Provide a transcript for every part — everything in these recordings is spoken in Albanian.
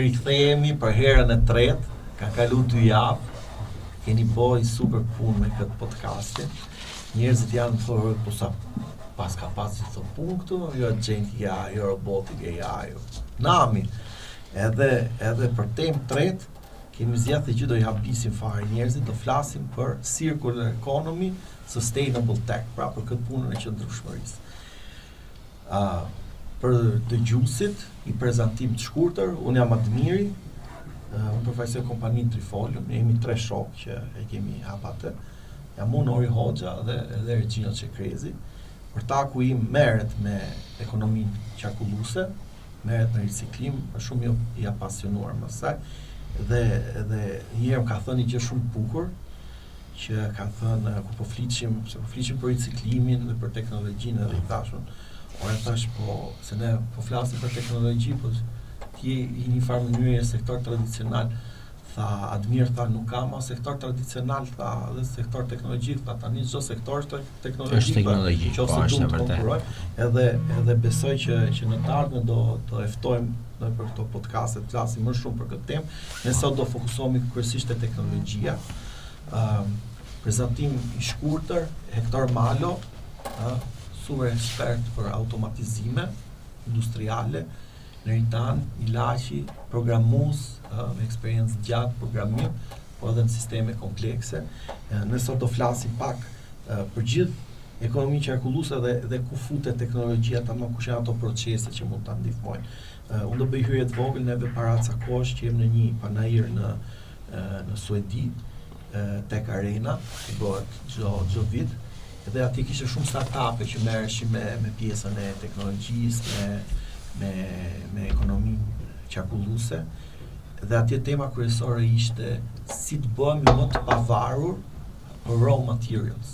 Rikthehemi për herën e tretë, ka kalu 2 javë, keni boj super punë me këtë podcastin. Njerëzit janë thorë, po sa pas ka pas gjithë punë këtu, jo agenti AI, jo robotik AI, nami. Edhe për temë tretë, kemi zgjatë që do i habisim fare njerëzit, do flasim për circular economy, sustainable tech, pra për këtë punën e qëndrueshmërisë. Për dëgjuesit, i prezantim të shkurtër, unë jam Admiri, unë përfaqësoj kompaninë Trifolium, ne jemi 3 shokë që e kemi hap atë. Jam unë Ori Hoxha dhe Regina Çekrezi. Ortaku im merret me ekonominë qarkulluese, merret me riciklim, është shumë i apasionuar më saj. Dhe njëherë ka thënë një gjë shumë bukur, që ka thënë kur po fliçim për riciklimin dhe për teknologjinë dhe i thashun, ora thash po se ne po flasim për teknologji, po ti i një farë mënyrë sektor tradicional, tha Admir, tha nuk ka ma sektor tradicional, tha dhe sektor teknologjik, tha tani çdo sektor është teknologjik, është e vërtetë. Edhe besoj që në të ardhmen do eftojmë për këto podcaste të flasim më shumë për këtë temë. Ne sot do fokusohemi kryesisht te teknologjia. Prezantim i shkurtër, Hector Malo, super ekspert për automatizime industriale, Neritan Ilaçi, programues me eksperiencë gjatë programim, po edhe në sisteme komplekse. Ne sot do flasim pak për gjithë ekonominë qarkulluese dhe ku futet teknologjia, tamam kush janë ato procese që mund ta ndihmojnë. Unë do bëj hyrje të vogël neve para ca kohësh që jem në një panajir në Suedi, Tech Arena, që bëhet çdo vit. Edhe aty kishte shumë startupe që merreshin me pjesën e teknologjisë, me ekonominë qarkulluese. Dhe atje tema kryesore ishte si të bëhemi më të pavarur për raw materials,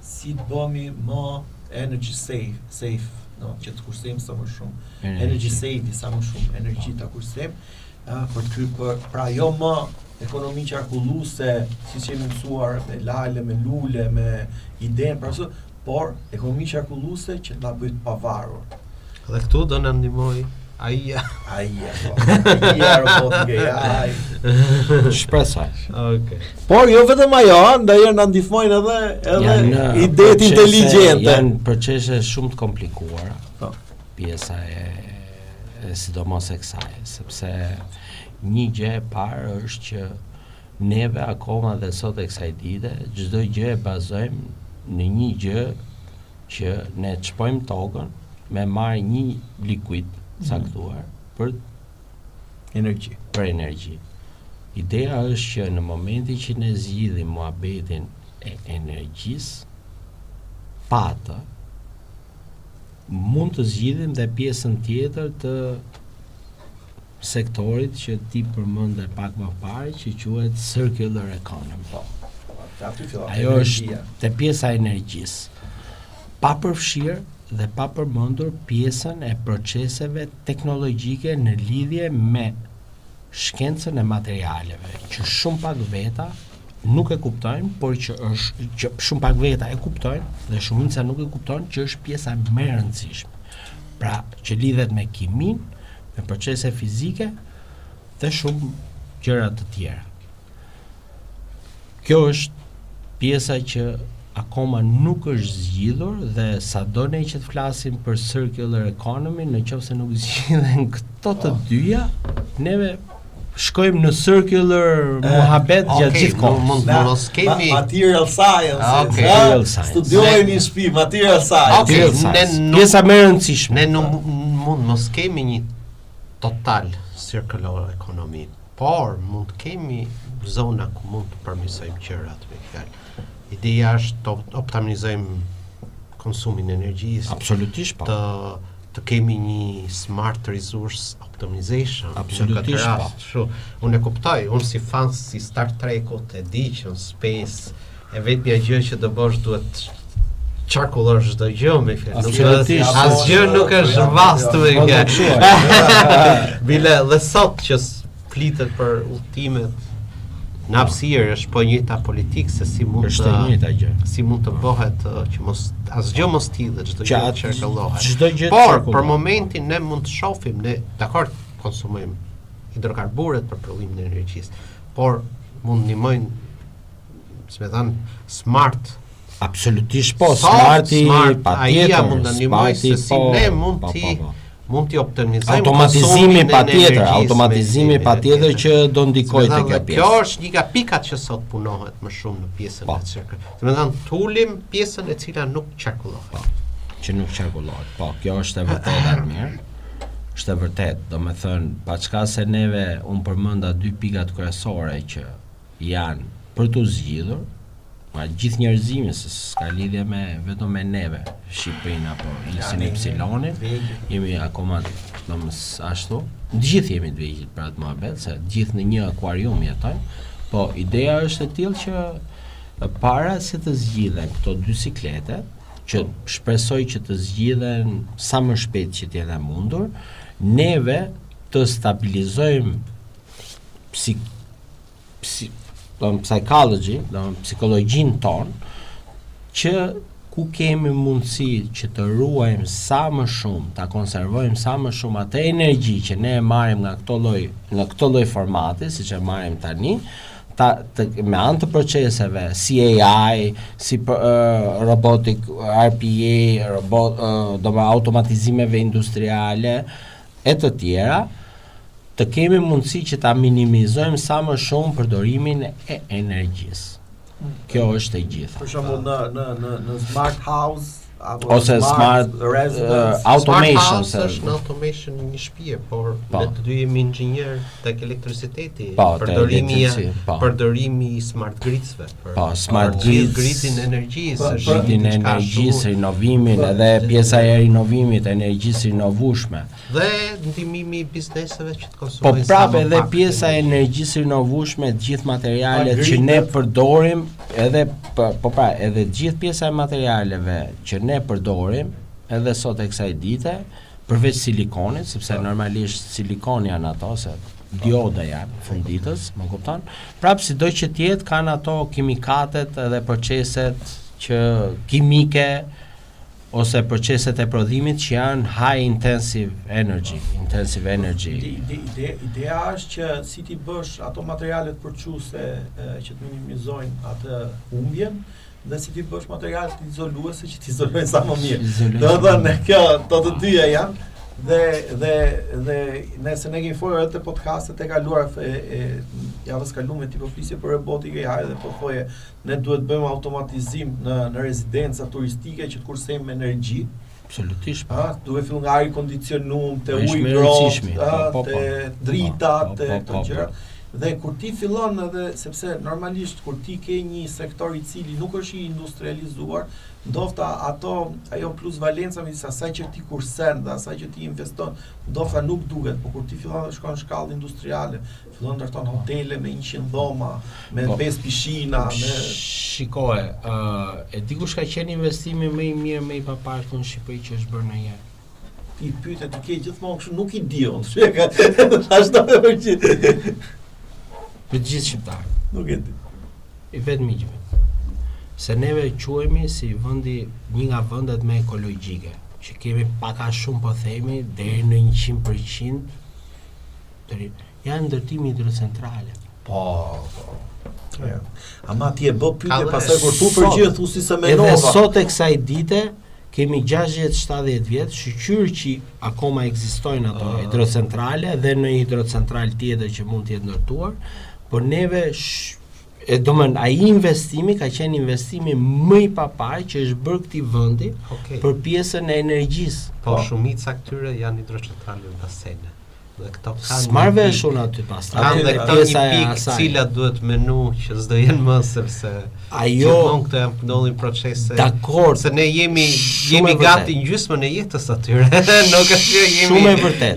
si të bëhemi më energy safe, që të kursejmë sa më shumë energy safe, sa më shumë energji ta kursejmë, për të kryer pra jo më ekonomi qarkulluese, siç jemi mësuar me lale, me lule, me idenë pra ashtu, por ekonomi qarkulluese që na bëj të pavarur. Dhe këtu do na ndihmoj AI-ja, robotika AI. Shpresoj. Okej. Por jo vetëm ajo, ndajherë na ndihmojnë edhe idetë inteligjente. Janë procese shumë të komplikuara. Po. Pjesa e sidomos e kësaj, sepse një gjë e parë është që neve akoma dhe sot e kësaj dite, çdo gjë e bazojmë në një gjë që ne çpojmë tokën me marrë një likuid caktuar për energji. Ideja është që në momentin që ne zgjidhim muhabetin e energjisë, pa atë, mund të zgjidhim dhe pjesën tjetër të sektorit që ti përmendë pak më parë, që quhet circular economy. Ajo është te pjesa e energjisë, pa përfshirë dhe pa përmendur pjesën e proceseve teknologjike në lidhje me shkencën e materialeve, që shumë pak veta nuk e kuptojnë, por që shumë pak veta e kuptojnë dhe shumica nuk e kuptojnë që është pjesa më e rëndësishme. Pra, që lidhet me kiminë, me procese fizike dhe shumë gjëra të tjera. Kjo është pjesa që akoma nuk është zgjidhur dhe sado ne që të flasim për circular economy, nëse nuk zgjidhen këto të dyja, neve shkojmë në circular muhabet gjatë gjithë kohës. Mos kemi material science. Studiojmë në shtëpi material science. Pjesa më e rëndësishme. Ne mund mos kemi një total circular economy, por mund të kemi zona ku mund të përmirësojmë gjërat me fjalë. Ideja është të optimizojmë konsumin e energjisë. Absolutisht po. Të kemi një smart resource optimization. Absolutisht po. Unë e kuptoj, unë si fan si Star Trek-ut e di që në space e vetmja gjë që do bësh duhet qarkullor çdo gjë me fjalë. Asgjë nuk është vastu me fjalë. Bile dhe sot që flitet për udhëtimet Në hapësirë është po njëjta politikë se si mund Është e njëjta gjë. Si mund të bëhet që mos asgjë mos tidhet, çdo gjë çarkullohet. Çdo gjë Por çarkullohet. për momentin ne mund të shohim, ne dakord konsumojmë hidrokarburet për prodhimin e energjisë, por mund ndihmojnë, si më thënë, smart. Absolutisht po, smarti patjetër, mund të ndihmojë se si ne mund t'i optimizojmë automatizimi patjetër, automatizimi patjetër që do ndikojë te kjo pjesë. Kjo është një nga pikat që sot punohet më shumë në pjesën e cirkullarit. Do të thonë tulim pjesën e cila nuk qarkullohet. Që nuk qarkullohet. Po, kjo është e vërtetë e mirë. Është e vërtetë, do të thënë, paçka se neve un përmenda dy pikat kryesore që janë për të zgjidhur, ma gjithë njerëzimin, se s'ka lidhje vetëm me neve, Shqipërinë apo Ilsin Ypsilonin, jemi akoma ashtu, gjithë jemi të vegjël për atë mohabet, se gjithë në një akuarium jetojmë, po ideja është e tillë që para se të zgjidhen këto dy siklete, që shpresoj që të zgjidhen sa më shpejt që t'jetë e mundur, neve të stabilizojmë psychology, psikologjin ton, që ku kemi mundësi që të ruajmë sa më shumë, ta konservojmë sa më shumë atë energji që ne e marrim nga këto lloj formati, siç e marrim tani, me anë të proceseve si AI, si robotik, RPA, do me automatizimeve industriale e të tjera, të kemi mundësi që ta minimizojmë sa më shumë përdorimin e energjisë. Kjo është e gjitha. Për shembull në smart house ose smart residence, automation, smart house është në automation një shtëpi, por ne të dy jemi inxhinier tek elektriciteti, përdorimi i smart gridsve, smart gridin e energjisë, gridin e energjisë, rinovimin, edhe pjesa e rinovimit, energjisë rinovueshme. Dhe ndihmimi i bizneseve që të konsumojnë. Po prapë edhe pjesa e energjisë rinovueshme, të gjithë materialet që ne përdorim, edhe edhe gjithë pjesa e materialeve që ne përdorim edhe sot e kësaj dite, përveç silikonit, sepse normalisht silikon janë ato, se dioda janë funditës, më kupton? Prapë sido që tjetë kanë ato kimikatet edhe proceset që kimike ose proceset e prodhimit që janë high intensive energy. Ideja është që si ti bësh ato materialet përçuese që të minimizojnë atë humbjen, dhe si ti bësh materialet izoluese që të izolojnë sa më mirë. Do të thënë kjo, to të dyja janë dhe nëse ne kemi folur edhe te podcastet e kaluara javës kaluar tipo flisje për robotikë dhe po thoje ne duhet bëjmë automatizim në rezidenca turistike që të kursejmë energji. Absolutisht. Duhet fillu nga ajri kondicionum, te uji ngrohtë, te drita, te këto gjëra. Dhe kur ti fillon edhe, sepse normalisht kur ti ke një sektor i cili nuk është i industrializuar, ndofta ajo plus valenca midis asaj që ti kursen dhe asaj që ti investon, ndofta nuk duket, por kur ti fillon të shkon në shkallë industriale, fillon ndërton hotele me 100 dhoma, me 5 pishina, me Shikoje, e di kush ka qenë investimi më i mirë, më i paparshëm në Shqipëri që është bërë ndonjëherë? Ti pyetet ti ke gjithmonë kështu, nuk i di unë. Ashtu Për gjithë shqiptarët. Nuk e di. I vetëm i gjithë. Se neve quhemi si një nga vendet më ekologjike, që kemi pak a shumë po themi deri në 100%, janë ndërtimi hidrocentrale. Po. Ama ti e bë pyetje pastaj kur tu përgjigj thu si se mendova. Edhe sot e kësaj dite kemi 60-70 vjet, shqyr që akoma ekzistojnë ato hidrocentrale dhe në hidrocentral tjetër që mund të jetë ndërtuar, por neve ai investimi ka qenë investimi më i papar që është bërë këtij vendi për pjesën e energjisë. Po shumica këtyre janë hidrocentrale në basene. Dhe këto kanë s'marrvesh unë aty pastaj. Kanë dhe këto një pikë cilat duhet menu që s'do jenë më, sepse gjithmonë këto janë ndodhin procese. Dakor. Se ne jemi gati në gjysmën e jetës atyre. Nuk është që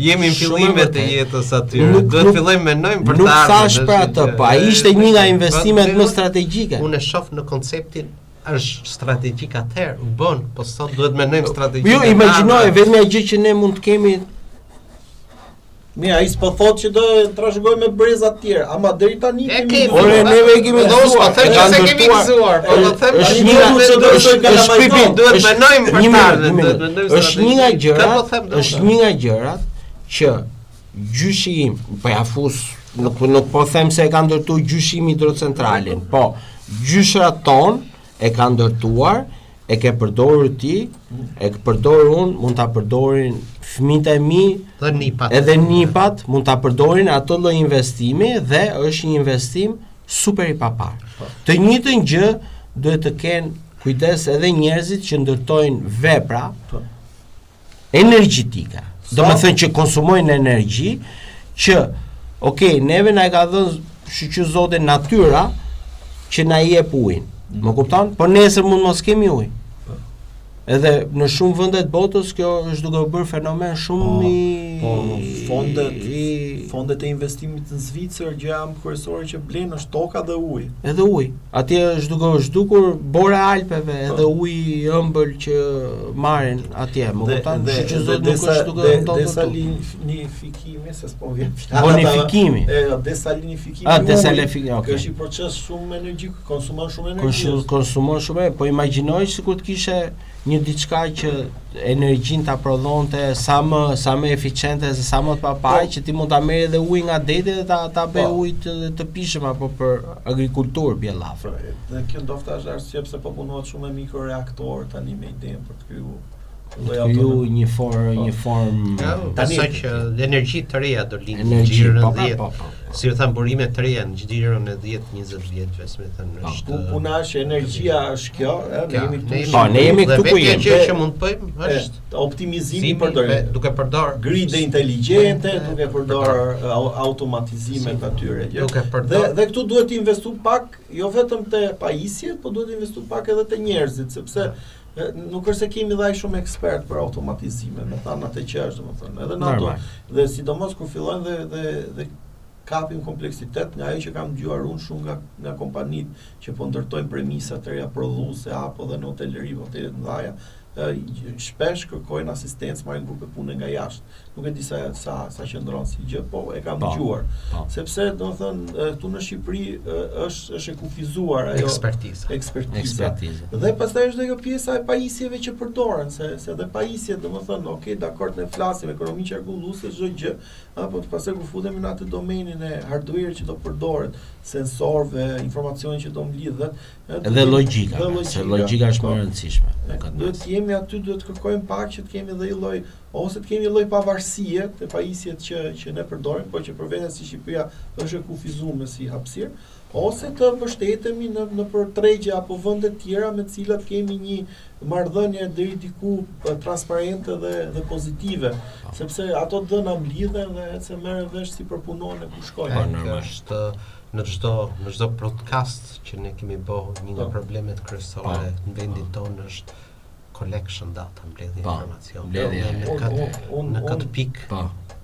jemi në fillimet e jetës atyre. Duhet fillojmë menojmë për të ardhmen. Nuk thash për atë, po ai ishte një nga investimet më strategjike. Unë e shoh në konceptin është strategjik atëherë, bën, po sot duhet menojmë strategjik. Jo, imagjinoj vetëm gjë që ne mund të kemi Mirë, ai s'po thotë që do trashëgoj me breza të tjera, ama deri tani Ore neve e kemi gëzuar, po them se kemi gëzuar, po do them është një nga gjërat, është një nga gjërat që gjyshi im, po ja fus, nuk po them se e ka ndërtuar gjyshimi hidrocentralin, po gjyshrat ton e ka ndërtuar, e ke përdorur ti, e ke përdorur unë, mund ta përdorin fëmijët e mi, edhe nipat mund ta përdorin ato lloj investimi dhe është një investim super i papar. Të njëjtën gjë duhet të kenë kujdes edhe njerëzit që ndërtojnë vepra energjetike. Do të thënë që konsumojnë energji që neve na e ka dhënë shqyqy Zoti natyra që na i jep ujin. Më kupton? Po nesër mund mos kemi ujë. Edhe në shumë vende të botës kjo është duke u bërë fenomen shumë fondet e investimit në Zvicër gjë jam kryesore që blen është toka dhe uji. Edhe uji. Atje është duke u zhdukur bora e Alpeve edhe uji i ëmbël që marrin atje. Më kupton? Që zot nuk është duke ndodhur. Desalinifikimi, se s'po vjen fjalë. Bonifikimi. Desalinifikimi. Desalinifikimi. Është një proces shumë energjik, konsumon shumë energji. Konsumon shumë, po imagjinoj sikur të kishe një diçka që energjin ta prodhonte sa më eficiente se sa më të papar që ti mund ta merr edhe ujë nga deti dhe ta bëj ujë të pishëm apo për agrikulturë bjellaf. Dhe kjo ndofta është arsye pse po punohet shumë me mikroreaktor tani me idenë për të krijuar një formë tani që energji të reja do linë xhirën e 10. Si u tham burime të reja në xhirën e 10-20 vjetëve, më thënë është. Puna është energjia është kjo, ne jemi këtu ku jemi. Gjë që mund të bëjmë është optimizimi përdorim duke përdor gride inteligjente, duke përdor automatizime të atyre gjë. Dhe këtu duhet të investu pak, jo vetëm te pajisjet, po duhet të investu pak edhe te njerëzit, sepse nuk është se kemi dhaj shumë ekspert për automatizime, me thanë atë që është, domethënë, edhe në ato. Dhe sidomos kur fillojnë dhe kapim kompleksitet nga ajo që kam dëgjuar unë shumë nga kompanitë që po ndërtojnë premisa të reja prodhuese apo dhe në hotelëri, hotelet mëdha, shpesh kërkojnë asistencë, marrin grupe pune nga jashtë. Nuk e di sa qëndron si gjë, po e kam dëgjuar. Sepse domethënë këtu në Shqipëri është e kufizuar ajo ekspertiza. Dhe pastaj është edhe pjesa e pajisjeve që përdoren, se edhe pajisjet domethënë, dakord ne flasim ekonomi qarkulluese çdo gjë, apo pastaj kur futemi në atë domenin e hardware që do përdoret, sensorëve, informacioni që do mlidhet, edhe logjika, se logjika është më e rëndësishme. Duhet të jemi aty, duhet të kërkojmë pak që të kemi edhe lloj ose të kemi lloj pavarësie te pajisjet që ne përdorim, por që për veten si Shqipëria është e kufizuar si hapësirë, ose të mbështetemi në për tregje apo vende të tjera me të cilat kemi një marrëdhënie deri diku transparente dhe pozitive, sepse ato do na mlidhen dhe se merren vesh si përpunohen e ku shkojnë. Është në çdo podcast që ne kemi bërë, një nga problemet kryesore në vendin tonë është collection data, mbledhje informacion. Në këtë pikë.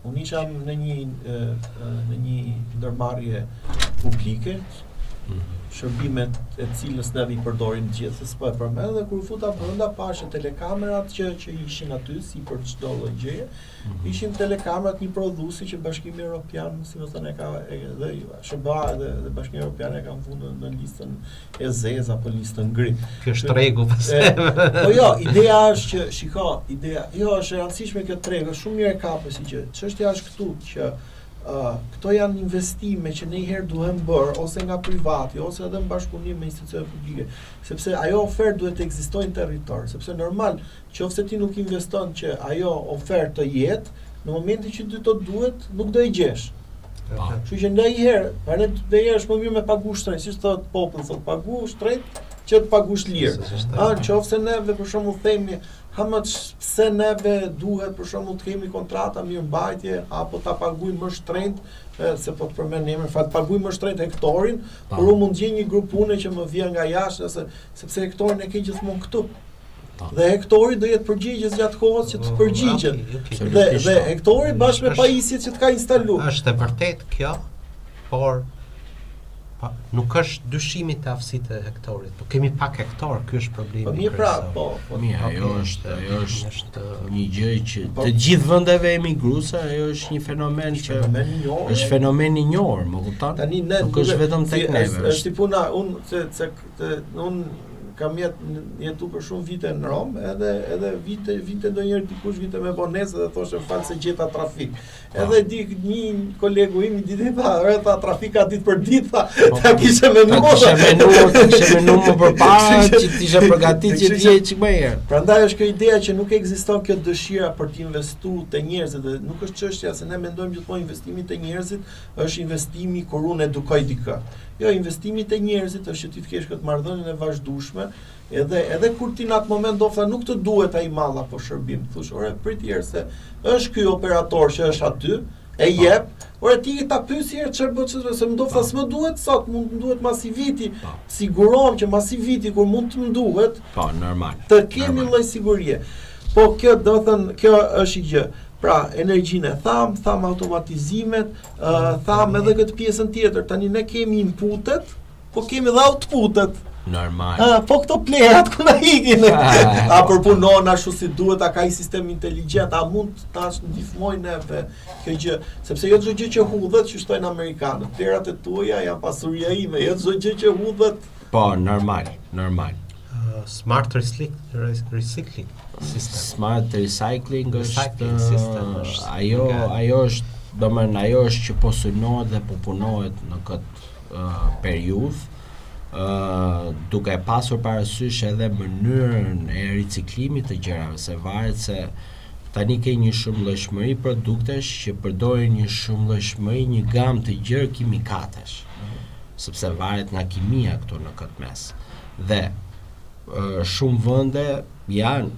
Unë isha në një ndërmarrje publike, shërbimet e cilës ne i përdorim gjithë, s'po e përmend, dhe kur futa brenda pashë telekamerat që ishin aty si për çdo lloj gjëje, ishin telekamerat një prodhuesi që Bashkimi Evropian, si më thënë, ka edhe SBA dhe Bashkimi Evropian e kanë vënë në listën e zezë apo listën gri. Kjo është tregu pas. Po jo, ideja është që është e rëndësishme kjo tregu, shumë mirë e kapë si gjë. Çështja është këtu që këto janë investime që ne herë duhem bërë ose nga privati ose edhe në bashkëpunim me institucione publike, sepse ajo ofertë duhet të ekzistojë në territor, sepse normal qofse ti nuk investon që ajo ofertë të jetë, në momentin që ti të duhet, nuk do i gjesh. Kështu që ndonjëherë është më mirë me pagu shtrenjtë, siç thotë populli, thotë pagu shtrenjtë që të pagush lirë. Nëse neve për shembull themi pse neve duhet për shembull të kemi kontrata mirëmbajtje apo ta paguajmë më shtrenjtë, se po të përmend emrin, fat paguajmë më shtrenjtë hektorin, por unë mund gjej një grup pune që më vjen nga jashtë, sepse hektorin e ke gjithmonë këtu. Dhe hektori do jetë përgjigjës gjatë kohës që të përgjigjet. Dhe hektori bashkë me pajisjet që të ka instaluar. Është e vërtetë kjo, por nuk është dyshimi të aftësitë e hektarit, po kemi pak hektar, ky është problemi. Po mirë pra, po. Mirë, ajo është një gjë që të gjithë vendeve emigruese, ajo është një fenomen që është fenomen i njohur, më kupton? Tani ne nuk është vetëm tek neve. Është puna unë kam jetu për shumë vite në Rom, edhe vite ndonjëherë dikush vite me vonesë dhe thoshte fal se gjeta trafik. Edhe një kolegu im i ditë tha trafika ditë për ditë, ta kishe menuar. Kishe menuar më përpara që të ishe përgatitur që të jetë çik më herë. Prandaj është kjo ideja që nuk ekziston kjo dëshira për të investuar te njerëzit dhe nuk është çështja se ne mendojmë gjithmonë investimi te njerëzit është investimi kur unë edukoj dikë. Jo, investimi te njerëzit është që ti të kesh këtë marrëdhënie e vazhdueshme, edhe kur ti në atë moment do tha nuk të duhet ai mall apo shërbim, thosh, ore prit herë se është ky operator që është aty, e jep, ore ti ta pyesi herë çfarë bëj, se më do tha s'më duhet sot, mund të duhet masiviti. Sigurohem që masiviti kur mund të më duhet, po normal. Të kemi lloj sigurie. Po kjo do të thënë, kjo është një gjë. Pra, energjinë e tham automatizimet, tham edhe këtë pjesën tjetër. Tani ne kemi inputet, po kemi dhe outputet. Normal. Po këto plerat ku na ikin. A përpunon ashtu si duhet, a ka një sistem inteligjent, a mund ta ndihmojë neve kjo gjë, sepse jo çdo gjë që hudhet që shtojnë amerikanët. Plerat e tuaja janë pasuria ime, jo çdo gjë që hudhet. Po, normal. Smart recycling system. Smart recycling është ajo është, ajo është që po synohet dhe po punohet në këtë periudhë, duke pasur parasysh edhe mënyrën e riciklimit të gjërave, se varet se tani ke një shumëllojshmëri produktesh që përdorin një shumëllojshmëri, një gamë të gjerë kimikatesh, sepse varet nga kimia këtu në këtë mes. Dhe shumë vende janë,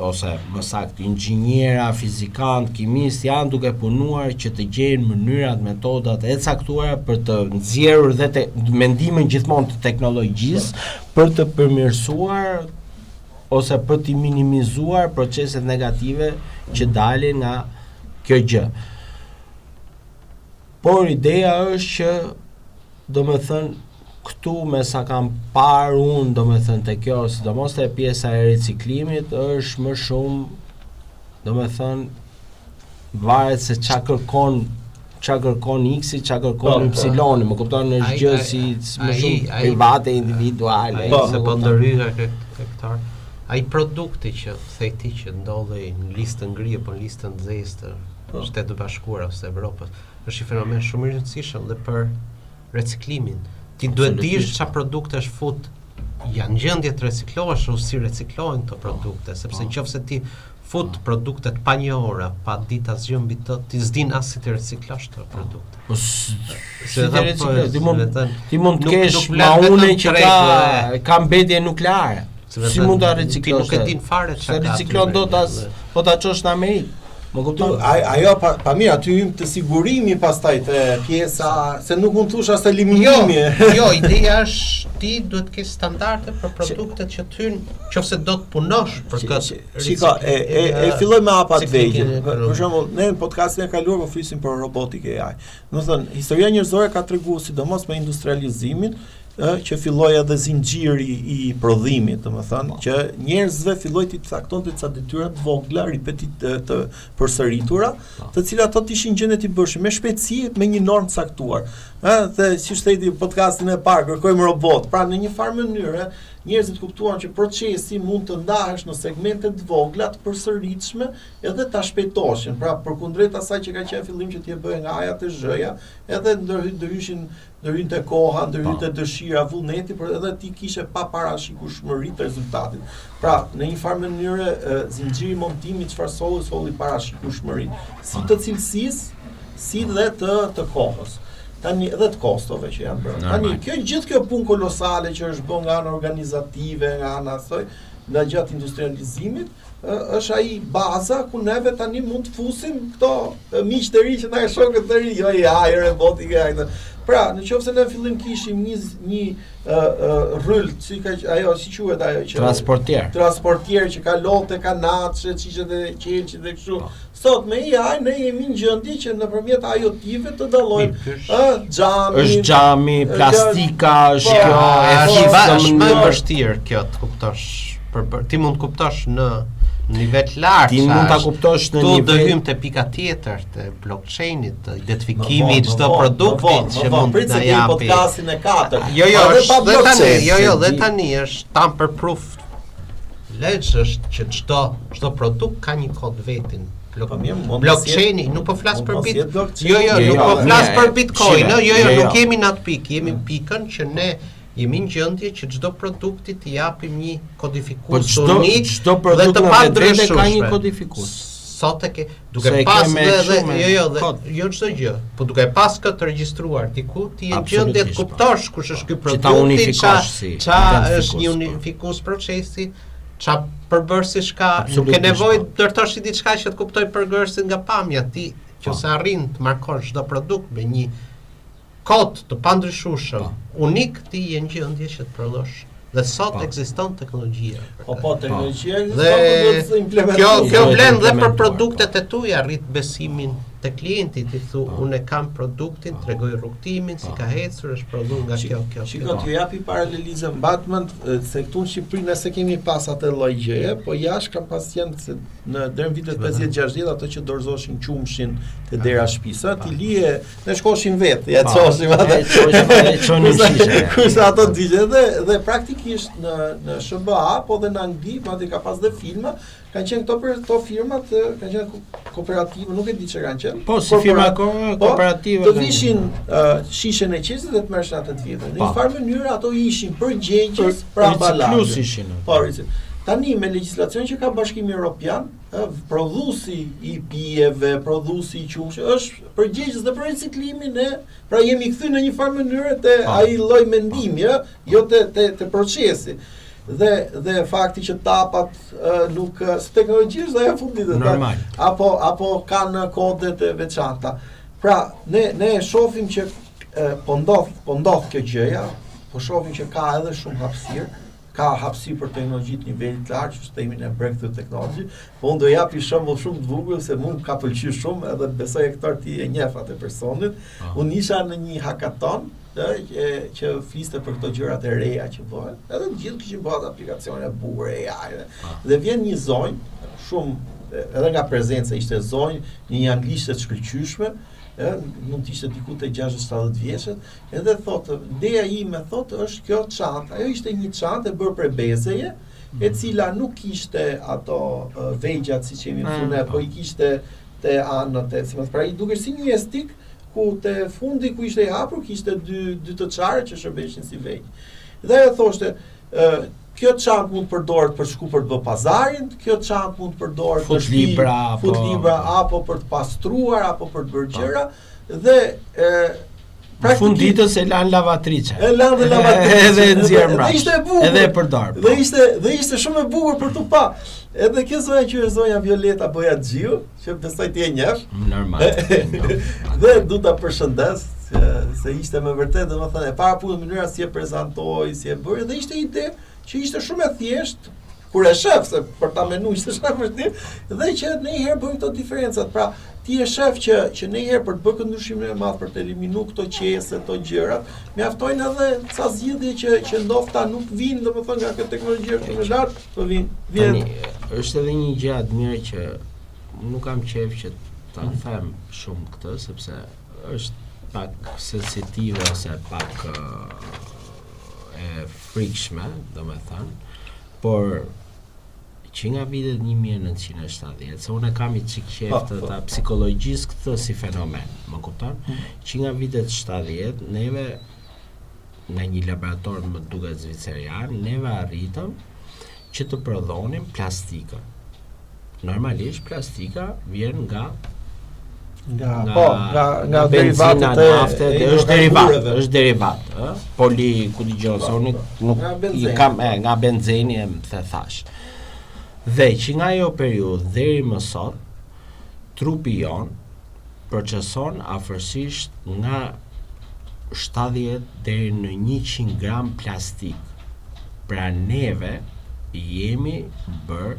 ose më saktë inxhiniera, fizikantë, kimistë janë duke punuar që të gjejnë mënyrat, metodat e caktuara për të nxjerrur dhe mendimin gjithmonë të teknologjisë për të përmirësuar ose për të minimizuar proceset negative që dalin nga kjo gjë. Por ideja është që, domethënë, këtu me sa kam parë unë, domethënë te kjo, sidomos te pjesa e riciklimit, është më shumë, domethënë varet se çka kërkon X-i, çka kërkon Y-i, më kupton, është gjë si më shumë private, individuale. Se po ndërhyra hektar. Ai produkti që theti që ndodhej në listën gri apo në listën zezë të Shtetit Bashkuar ose Evropës, është një fenomen shumë i rëndësishëm dhe për reciklimin. Ti duhet dish çfarë produkte është fut janë gjendje të reciklohesh ose si reciklohen këto produkte, sepse nëse ti fut produktet pa një orë, pa ditë asgjë mbi të, ti s'din as si të reciklosh këto produkte. Po ti mund të kesh maune që ka mbetje nukleare. Si mund ta reciklosh? Ti nuk e din fare çfarë. Riciklon dot as po ta çosh në Amerikë. Më kupton? Ajo pa mirë, aty hym të sigurimi pastaj te pjesa, se nuk mund thosh as eliminimi. Jo, ideja është ti duhet të kesh standarde për produktet që ty nëse do të punosh për këtë. Shiko, e filloj me hapat vegjël. Për shembull, ne në podcastin e kaluar po flisim për robotikë AI. Do të thënë, historia njerëzore ka treguar sidomos me industrializimin, që filloi edhe zinxhiri i prodhimit, domethënë që njerëzve filloi të caktonte ca detyra të vogla, të përsëritura, të cilat ato ishin gjendje të bëshme me shpejtësi, me një normë të caktuar. Dhe siç thëti podcastin e parë, kërkojmë robot. Pra në një farë mënyrë njerëzit kuptuan që procesi mund të ndahesh në segmente të vogla të përsëritshme edhe ta shpejtoshin. Pra përkundrejt asaj që ka qenë fillim që t'i bëhen nga ajat e zhëja, edhe ndërhynte koha, ndërhynte dëshira, vullneti, por edhe ti kishe pa parashikueshmëri të rezultatit. Pra në një farë mënyrë zinxhiri montimit çfarë solli parashikueshmëri, si të cilësisë, si dhe të kohës. Tani edhe të kostove që janë bërë. Tani gjithë kjo punë kolosale që është bërë nga ana organizative, nga ana asaj, nga gjatë industrializimit, është ai baza ku neve tani mund të fusim këto miq të ri që na e shokët të ri, jo i ajër e botika këtë. Pra, në qoftë se ne fillim kishim një rryl, si quhet ajo që transportier që ka lote, ka naçe, çishet e qelçit dhe kështu. Sot me AI ne jemi në gjendje që nëpërmjet IoT-ve të dallojmë xhami. Është xhami, plastika, është kjo, është më e vështirë kjo të kuptosh. Ti mund të kuptosh në nivel lart. Ti mund ta kuptosh në nivel. Do hym te pika tjetër të blockchainit, të identifikimit çdo produkti që mund ta japi. Podcastin e 4. Dhe tani është tamper proof. Lex është që çdo produkt ka një kod vetin. Blockchaini, nuk po flas për nuk po flas për Bitcoin, nuk jemi në atë pikë, jemi në pikën që ne jemi në gjendje që çdo produkti t'i japim një kodifikues unik dhe të padrejtueshëm. Ka një kodifikues. Sot e ke duke pas jo çdo gjë, po duke pas këtë regjistruar diku ti je në gjendje të kuptosh kush është ky produkt, ç'a është një unifikues procesi, ç'a përbërësi ka, nuk ke nevojë ndërtosh diçka që të kuptoj përbërësin nga pamja, ti që se arrin të markosh çdo produkt me një kod të pandryshueshëm, unik, ti je në gjendje që të prodhosh. Dhe sot ekziston teknologjia. Po teknologjia ekziston, kjo vlen dhe për produktet e tuaja, rrit besimin te klienti, ti thu unë kam produktin, tregoj rrugtimin, si ka ecur, është prodhuar nga kjo. Shikoj, t'ju japi paralelizëm Batman se këtu në Shqipëri nëse kemi pas atë lloj gjëje, po jashtë kam pas qenë se në deri në vitet 50-60 ato që dorëzoshin qumshin te dera shtëpisë, ti lije, ne shkoshim vetë, ja çoshim atë. Kurse ato digje dhe praktikisht në SBA po dhe në Angli, madje ka pas dhe filma, kanë qenë këto firmat, kanë qenë kooperative, nuk e di çka kanë qenë. Po, si firma kooperative. Të vishin shishen e qesit dhe të merrshin atë të vjetër. Në një farë mënyrë ato ishin përgjegjës për ambalazhe. Po, tani me legjislacion që ka Bashkimi Evropian, prodhuesi i pijeve, prodhuesi i qumshit është përgjegjës dhe për riciklimin pra jemi kthy në një farë mënyrë te ai lloj mendimi, jo te procesi. Dhe fakti që tapat nuk teknologjisht dhe fundit apo kanë kodet e veçanta. Pra ne shohim që po ndodh kjo gjëja, po shohim që ka edhe shumë hapësirë, ka hapësirë për teknologji të nivelit të lartë, që themin e breakthrough technology. Po unë do japi shembull shumë të vogël se mua ka pëlqyer shumë, edhe besoj Hektor ti e njeh atë personin. Unë isha në një hackathon që fliste për këto gjërat e reja që bëhen, edhe të gjithë kishin bërë aplikacione bukur AI. Dhe vjen një zonjë, shumë edhe nga prezenca ishte zonjë, një anglishte të shkëlqyeshme, mund të ishte diku te 60-70 vjeçët, edhe thotë, ideja ime thotë është kjo çantë. Ajo ishte një çantë e bërë prej bezeje, e cila nuk kishte ato vegjat siç jemi thonë, po i kishte te anët, pra i duket si një estik ku te fundi ku ishte i hapur kishte dy të çare që shërbeshin si vegj. Dhe ajo thoshte, kjo çantë mund përdoret për shku për të bërë pazarin, kjo çantë mund përdoret për futlibra apo për të pastruar apo për të bërë gjëra dhe në fund ditës e lanë lavatrice. E lanë dhe lavatrice. Edhe nxjerr mbrapa. Dhe ishte e bukur. Edhe e përdor. Dhe ishte shumë e bukur për tu pa. Edhe kjo zonja që është zonja Violeta Bojaxhiu, që besoj ti e njeh. Normal. Dhe du ta përshëndes se ishte me vërtet, domethënë, e para punë mënyra si e prezantoi, si e bëri dhe ishte ide që ishte shumë e thjeshtë kur e shef se për ta menuar ishte shumë vërtet dhe që ndonjëherë bëjmë këto diferencat. Pra ti e shef që ndonjëherë për të bërë ndryshimin e madh për të eliminuar këto qese, këto gjëra, mjaftojnë edhe ca zgjidhje që ndofta nuk vinë, domethënë nga kjo teknologji shumë e lartë, po vjen. Është edhe një gjë e mirë që nuk kam qejf që ta them shumë këtë sepse është pak sensitive ose pak e frikshme, domethënë, por që nga vitet 1970, se unë kam i çik qejf të ta psikologjisë këtë si fenomen, më kupton? Që nga vitet 70, neve në një laborator më duket zvicerian, neve arritëm që të prodhonim plastikën. Normalisht plastika vjen nga nga benzina, derivatet nafte, është derivat, polikodijonsoni nuk i kam nga benzeni e më thash. Dhe që nga ajo periudhë deri më sot, trupi jon proceson afërsisht nga 70 deri në 100 gram plastik. Pra neve jemi bërë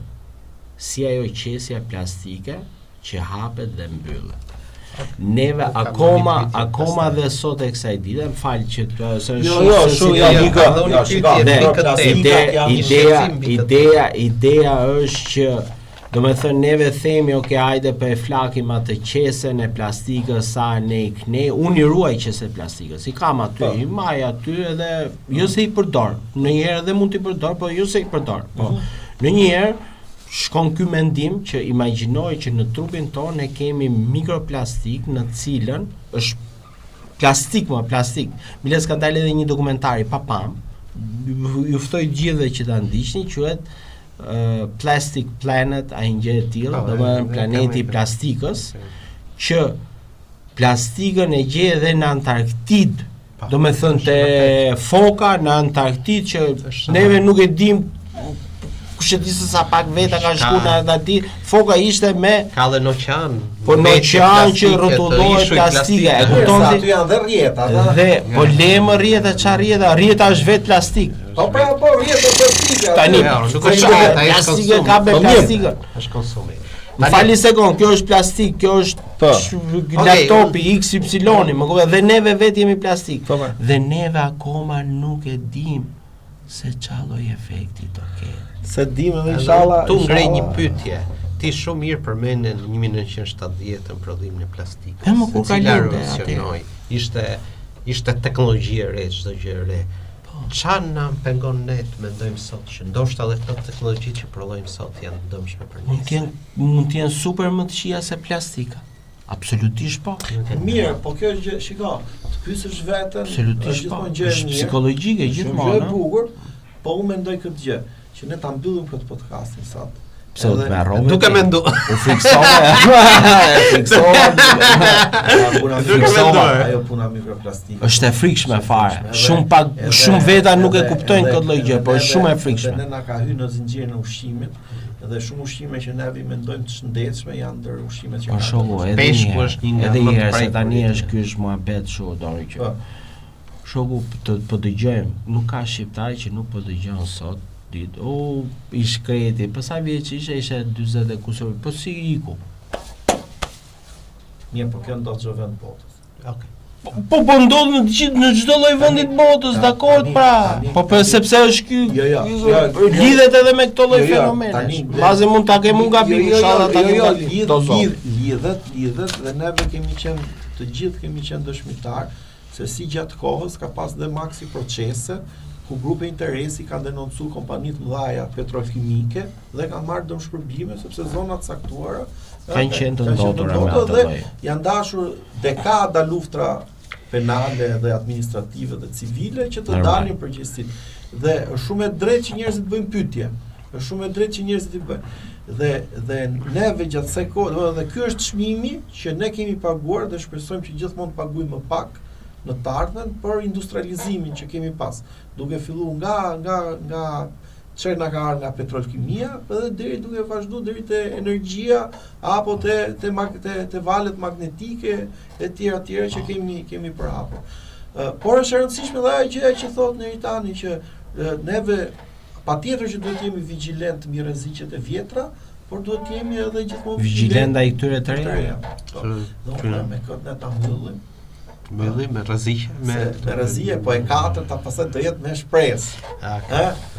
si ajo qesja plastike që hapet dhe mbyllet. Neve akoma dhe sot e kësaj dite, më falë që ideja është që do me thënë neve themi oke hajde për e flakim atë qesen e plastikës sa ne i knej, unë i ruaj qese plastikës, i kam aty, i maj aty edhe jo se i përdor, në njerë edhe mund t'i përdor, po jo se i përdor, po në njerë shkon ky mendim që imagjinoj që në trupin tonë ne kemi mikroplastik në cilën është plastik. Miles ka dalë edhe një dokumentar i papam, ju ftoj gjithë që ta ndiqni, quhet Plastic Planet, a një gjë e tillë, domethënë planeti i plastikës, që plastikën e gje edhe në Antarktid, domethënë te foka në Antarktid që neve nuk e dim kush e di se sa pak veta ka shku në Antarktid, foka ishte me ka dhe në oqean. Po në oqean që rrotullohet plastike, e kupton aty janë dhe rjeta. Dhe po lemë rjeta, çfarë rjeta është vetë plastik. Po rjeta plastike. Tani nuk është plastike ka me plastikën. Është konsumi. Më fali sekond, kjo është plastik, kjo është laptopi XY, më kupton, dhe neve vetë jemi plastik. Dhe neve akoma nuk e dim se çalloj efekti do ketë. Se dim edhe inshallah. Tu ngrej një pyetje. Ti shumë mirë përmendën 1970-ën prodhimin e plastikës. E më kur ka lëndë ishte teknologji e re, çdo gjë e re. Çfarë na pengon ne të mendojmë sot që ndoshta edhe këto teknologji që prodhojmë sot janë dëmshme për ne? Mund të jenë super më të këqija se plastika. Absolutisht po. Mirë, po kjo është gjë, shiko, të pyesësh veten, absolutisht po. Është psikologjike gjithmonë. Është bukur, po unë mendoj këtë gjë, që ne ta mbyllim këtë podcastin sot. Pse do të më harrove? Duke mendu. U friksova. Ajo puna mikroplastik. Është e frikshme fare. Shumë veta nuk e kuptojnë këtë lloj gjë, por është shumë e frikshme. Ne na ka hyrë në zinxhirin e ushqimit, dhe shumë ushqime që ne mendojmë të shëndetshme janë ndër ushqimet që po shoku, peshku është një nga më të se tani është ky është muhabet kështu doni që. Shoku po dëgjojmë, nuk ka shqiptar që nuk po dëgjon sot. I shkreti, për sa vjeç ishe 40 e kusur, po si iku? Mirë, po kjo ndodh çdo vend botës. Okej. Po ndodh në çdo lloj vendi të botës, dakord pra. Po sepse është ky lidhet edhe me këto lloj fenomene. Baze mund ta kemi gabim, inshallah ta kemi lidhet dhe neve kemi qenë të gjithë kemi qenë dëshmitar se si gjatë kohës ka pas dhe maksi procese ku grupe interesi kanë denoncuar kompanitë mëdha petrokimike dhe kanë marrë dëmshpërblime sepse zonat caktuara kanë qenë të ndotura me atë lloj. Janë dashur dekada luftra penale dhe administrative dhe civile që të dalin përgjegjësitë. Dhe është shumë e drejtë që njerëzit bëjnë pyetje. Është shumë e drejtë që njerëzit i bëjnë. Dhe neve gjatë kësaj kohe, dhe ky është çmimi që ne kemi paguar dhe shpresojmë që gjithmonë të paguajmë më pak në të ardhmen për industrializimin që kemi pas, duke filluar nga çfarë na ka ardhur nga petrolkimia, edhe deri duke vazhduar deri te energjia apo te valët magnetike e tjera që kemi përhapur. Por është e rëndësishme dhe ajo gjë që thotë Neritani që neve patjetër që duhet jemi vigjilent mbi rreziqet e vjetra, por duhet jemi edhe gjithmonë vigjilent ndaj këtyre të reja. Do me këtë ne ta mbyllim. Me rreziqe, me rreziqe, po e katërta pastaj do jetë me shpresë.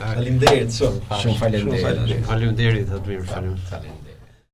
Faleminderit shumë. Shumë faleminderit. Faleminderit, Admir, faleminderit.